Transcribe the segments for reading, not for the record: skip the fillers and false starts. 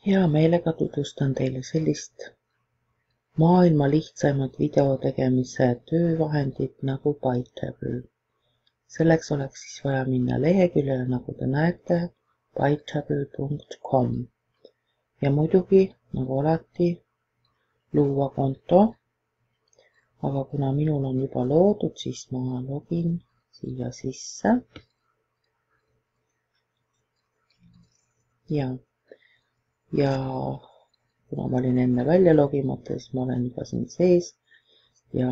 Hea meelega tutvustan teile sellist maailma lihtsaimat video tegemise töövahendit nagu Biteable. Selleks oleks siis vaja minna leheküljele, nagu te näete, biteable.com ja muidugi, nagu alati, luua konto. Aga kuna minul on juba loodud, siis ma login siia sisse. Ja kuna ma olin enne välja logimata, siis ma olen juba siin sees ja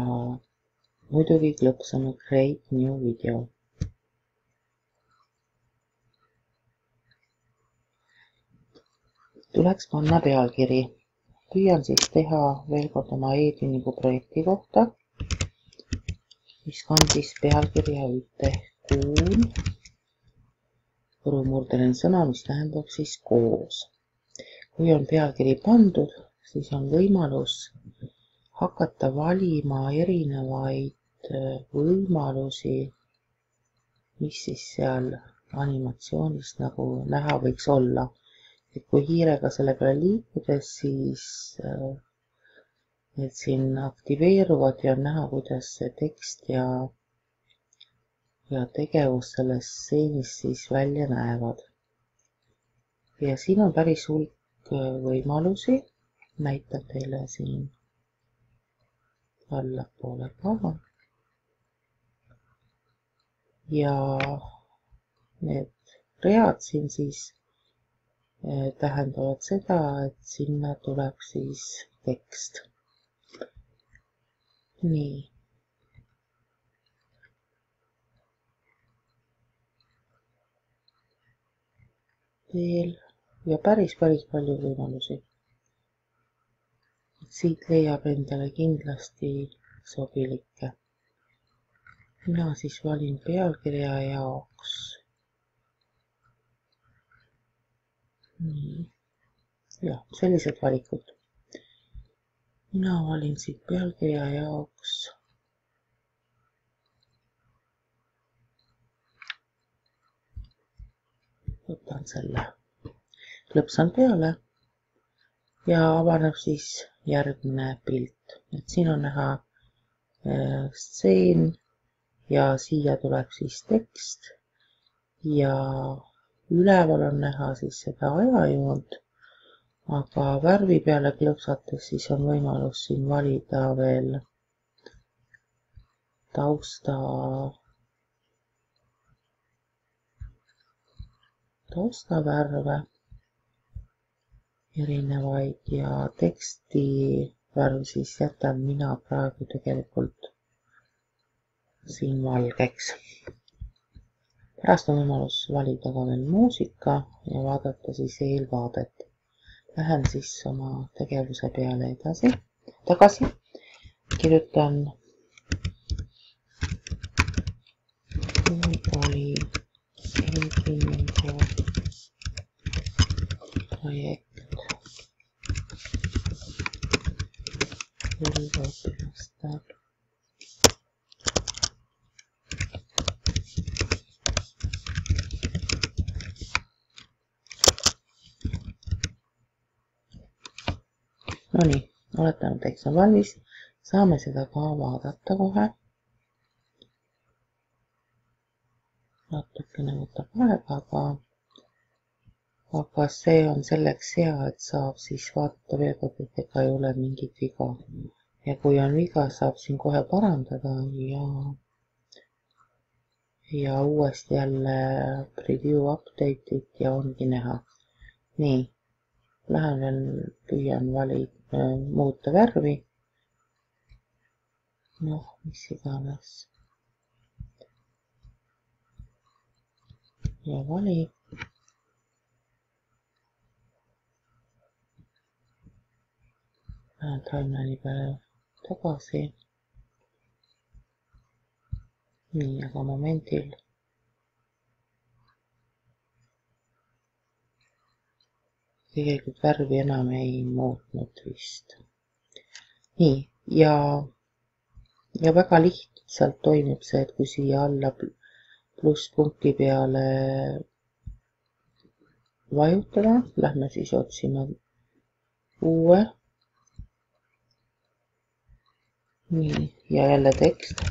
muidugi klõpsame Create New Video. Tuleks panna pealkiri. Püüan siis teha veel kord oma e-tunningu projekti kohta, mis kandis pealkirja ühtekuun. Võrumurdeline sõna, mis tähendab siis koos. Kui on pealkiri pandud, siis on võimalus hakata valima erinevaid võimalusi, mis siis seal animatsioonis nagu näha võiks olla. Et kui hiirega selle peale liikudes, siis need siin aktiveeruvad ja on näha, kuidas see tekst ja tegevus selles stseenis siis välja näevad. Ja siin on päris hulk võimalusi, näitan teile siin allapoole ka. Ja need read siin siis tähendavad seda, et sinna tuleb siis tekst. Nii. Veel ja päris palju võimalusi. Siit leiab endale kindlasti sobilikke. Mina siis valin pealkirja jaoks. Nii. Ja, sellised valikud. Mina valin siit pealkirja jaoks. Võtan selle. Klõpsan peale ja avaneb siis järgmine pilt. Et siin on näha stseen ja siia tuleb siis tekst ja üleval on näha siis seda ajajoont, aga värvi peale klõpsates siis on võimalus siin valida veel taustavärve erinevaid ja teksti värv siis jätan mina praegu tegelikult siin valgeks. Pärast on võimalus valida ka veel muusika ja vaadata siis eelvaadet. Lähen siis oma tegevuse peale tagasi. Kirjutan oli e-tunningu projekt õpilastel. No nii, oletame, et tekst on valmis. Saame seda ka vaadata kohe. Natukene võtab aega, aga see on selleks hea, et saab siis vaadata veel kord, et ega ei ole mingit viga. Ja kui on viga, saab siin kohe parandada ja uuesti jälle preview update'id ja ongi näha. Nii, lähen veel püüan muuta värvi. Noh, mis iganes. Ja vali. Lähen timeline'i peale tagasi. Nii, aga momendil tegelikult värvi enam ei muutnud vist. Nii, ja väga lihtsalt toimib see, et kui siia alla plusspunkti peale vajutada, lähme siis otsime uue. Nii, ja jälle tekst.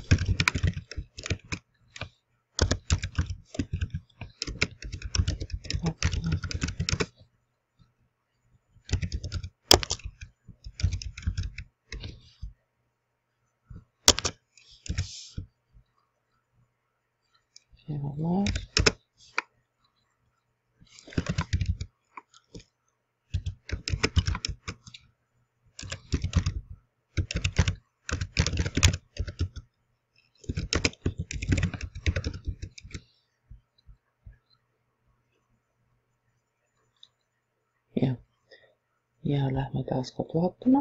Ja lähme taas kord vaatama.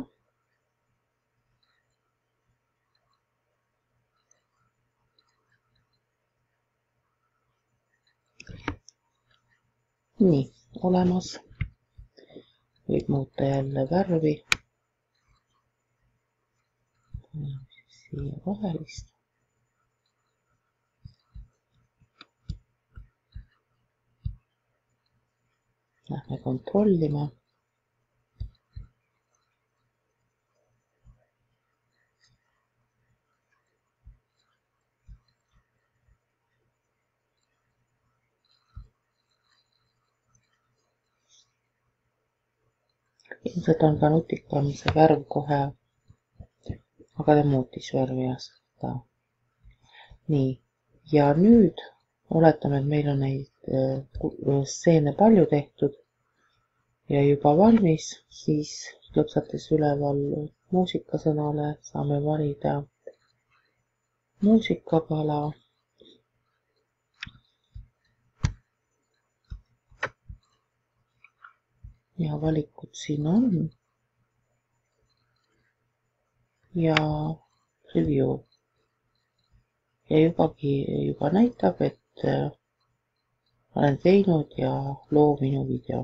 Nii, olemas. Võib muuta jälle värvi. Siia rohelist. Lähme kontrollima. Ilmselt on ka nutikam see värv kohe, aga ta muutis värvi seda. Nii, ja nüüd oletame, et meil on neid stseene palju tehtud ja juba valmis, siis klõpsates üleval muusikasõnale saame valida muusikapala. Ja valikud siin on. Ja review. Ja juba näitab, et olen teinud ja loo minu video.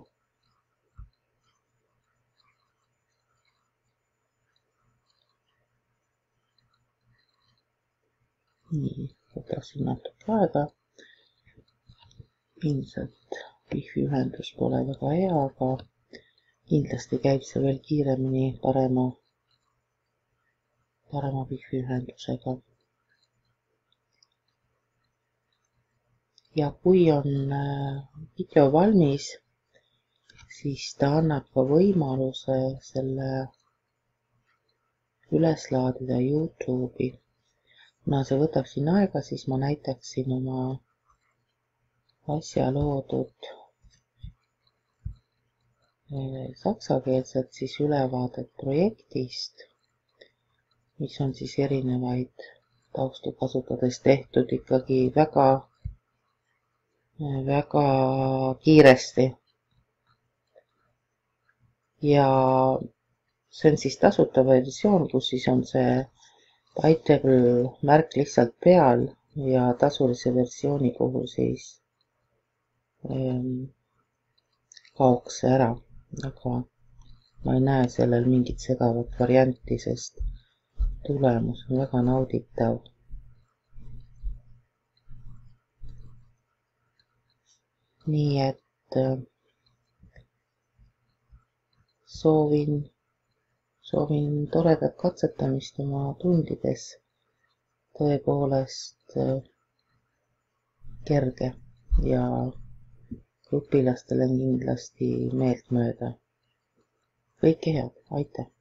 Nii, võtaksin natuke aega. Ilmselt wifi ühendus pole väga hea, aga kindlasti käib see veel kiiremini parema wifi ühendusega. Ja kui on video valmis, siis ta annab ka võimaluse selle üles laadida YouTube'i. Kuna see võtab siin aega, siis ma näitaksin oma asja loodud saksakeelset siis ülevaadet projektist, mis on siis erinevaid taustu kasutades tehtud ikkagi väga kiiresti. Ja see on siis tasuta versioon, kus siis on see title märk lihtsalt peal ja tasulise versiooni puhul siis kaoks see ära. Aga ma ei näe sellel mingit segavat varianti, sest tulemus on väga nauditav. Nii et soovin toredat katsetamist oma tundides. Tõepoolest kerge ja õpilastele kindlasti meeltmööda. Kõike head, aitäh!